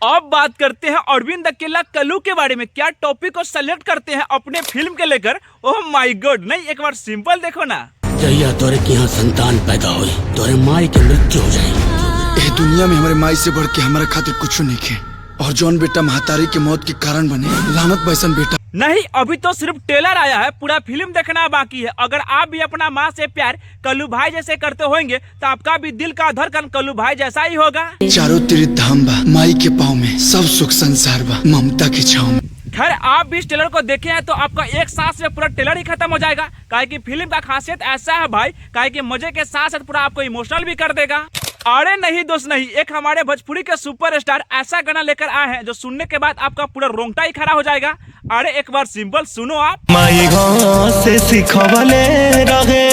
अब बात करते हैं अरविंद अकेला कल्लू के बारे में। क्या टॉपिक को सेलेक्ट करते हैं अपने फिल्म के लेकर। ओह माय गॉड, नहीं एक बार सिंपल देखो ना। जहिया तोरे के यहाँ संतान पैदा हुई तोरे माई के मृत्यु हो जाए। ए दुनिया में हमारे माई से बढ़ के हमारे खातिर कुछ नहीं खे, और जौन बेटा महतारी के मौत के कारण बने लानत बैसन बेटा। नहीं, अभी तो सिर्फ ट्रेलर आया है, पूरा फिल्म देखना बाकी है। अगर आप भी अपना माँ से प्यार कल्लू भाई जैसे करते होंगे तो आपका भी दिल का धड़कन कल्लू भाई जैसा ही होगा। चारों तीर्थ धाम बा, माई के पाँव में सब सुख संसार बा, ममता की छाँव में। खैर आप भी इस ट्रेलर को देखे हैं तो आपका एक सांस में पूरा ट्रेलर ही खत्म हो जाएगा। काहे कि फिल्म का खासियत ऐसा है भाई, काहे कि मजे के साथ साथ पूरा आपको इमोशनल भी कर देगा। अरे नहीं दोस्त नहीं, एक हमारे भोजपुरी के सुपरस्टार ऐसा गाना लेकर आए हैं जो सुनने के बाद आपका पूरा रोंगटा ही खड़ा हो जाएगा। अरे एक बार सिंपल सुनो आप। माई से सिखवले रहे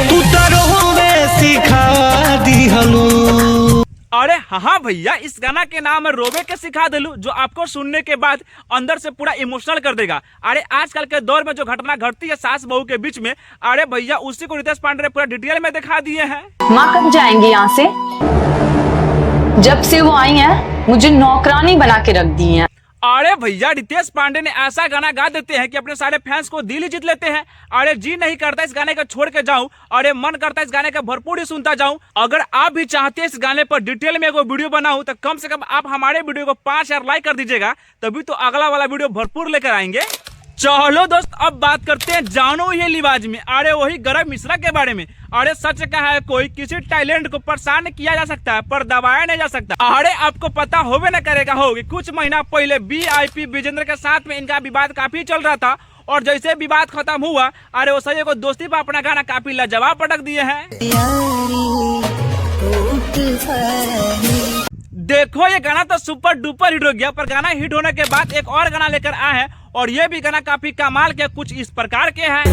तू तरोवे सिखा दिहलू। अरे हाँ भैया, इस गाना के नाम है रोवे के सिखा दिलू, जो आपको सुनने के बाद अंदर से पूरा इमोशनल कर देगा। अरे आजकल के दौर में जो घटना घटती है सास बहू के बीच में, अरे भैया उसी को रितेश पांडे ने पूरा डिटेल में दिखा दिए हैं। माँ कब जाएंगी यहाँ से? जब से वो आई हैं मुझे नौकरानी बना के रख दी है। अरे भैया रितेश पांडे ने ऐसा गाना गा देते हैं कि अपने सारे फैंस को दिल ही जीत लेते हैं। अरे जी नहीं करता इस गाने को छोड़ के जाऊं, अरे मन करता इस गाने का भरपूर ही सुनता जाऊं। अगर आप भी चाहते हैं इस गाने पर डिटेल में एक वीडियो बनाऊं तो कम से कम आप हमारे वीडियो को 5000 लाइक कर दीजिएगा, तभी तो अगला वाला वीडियो भरपूर लेकर आएंगे। चलो दोस्त, अब बात करते हैं जानो ये लिबाज में। अरे वही गरम मिश्रा के बारे में। अरे सच कहा है कोई, किसी टैलेंट को परेशान किया जा सकता है पर दबाया नहीं जा सकता। अरे आपको पता होवे न करेगा होगी, कुछ महीना पहले VIP विजेंद्र के साथ में इनका विवाद काफी चल रहा था, और जैसे विवाद खत्म हुआ अरे वो सही को दोस्ती पर अपना गाना काफी लाजवाब पटक दिए हैं। देखो ये गाना तो सुपर डुपर हिट हो गया, पर गाना हिट होने के बाद एक और गाना लेकर आए हैं, और ये भी गाना काफी कमाल के कुछ इस प्रकार के हैं।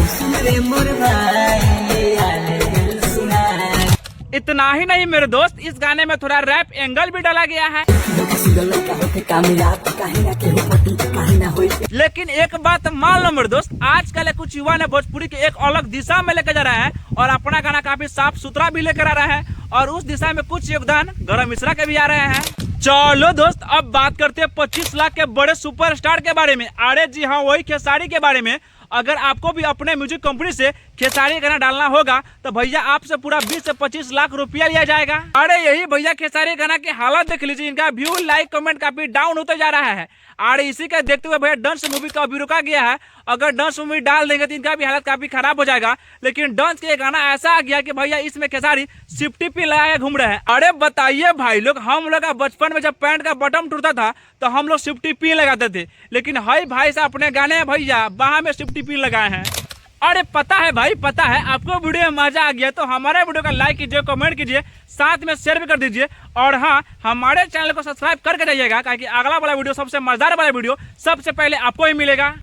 इतना ही नहीं मेरे दोस्त, इस गाने में थोड़ा रैप एंगल भी डाला गया है। लेकिन एक बात मान लो मेरे दोस्त, आजकल कुछ युवा ने भोजपुरी के एक अलग दिशा में लेकर जा रहा है, और अपना गाना काफी साफ सुथरा भी लेकर आ रहा है, और उस दिशा में कुछ योगदान गरम मिश्रा के भी आ रहे हैं। चलो दोस्त, अब बात करते हैं 25 लाख के बड़े सुपरस्टार के बारे में। अरे जी हाँ, वही खेसारी के बारे में। अगर आपको भी अपने म्यूजिक कंपनी से खेसारी गाना डालना होगा तो भैया आपसे पूरा 20 से 25 लाख रुपया लिया जाएगा। अरे यही भैया खेसारी गाना की हालत देख लीजिए, इनका व्यू लाइक कमेंट काफी डाउन होते जा रहा है। अरे इसी का देखते हुए भैया डंस मूवी का अभी रुका गया है। अगर डंस मूवी डाल देंगे तो इनका भी हालत काफी खराब हो जाएगा। लेकिन डंस के गाना ऐसा आ गया कि भैया इसमें खेसारी सिफ्टी पे लगाए घूम रहे हैं। अरे बताइए भाई लोग, हम लोग का बचपन में जब पैंट का बटन टूटता था तो हम लोग सिफ्टी पी लगाते थे, लेकिन हाई भाई साहब अपने गाने भैया बाह में सिफ्टी पी लगाए हैं। अरे पता है भाई, पता है आपको वीडियो में मजा आ गया तो हमारे वीडियो का लाइक कीजिए, कमेंट कीजिए, साथ में शेयर भी कर दीजिए, और हाँ हमारे चैनल को सब्सक्राइब करके जाइएगा, ताकि अगला वाला वीडियो सबसे मजेदार वाला वीडियो सबसे पहले आपको ही मिलेगा।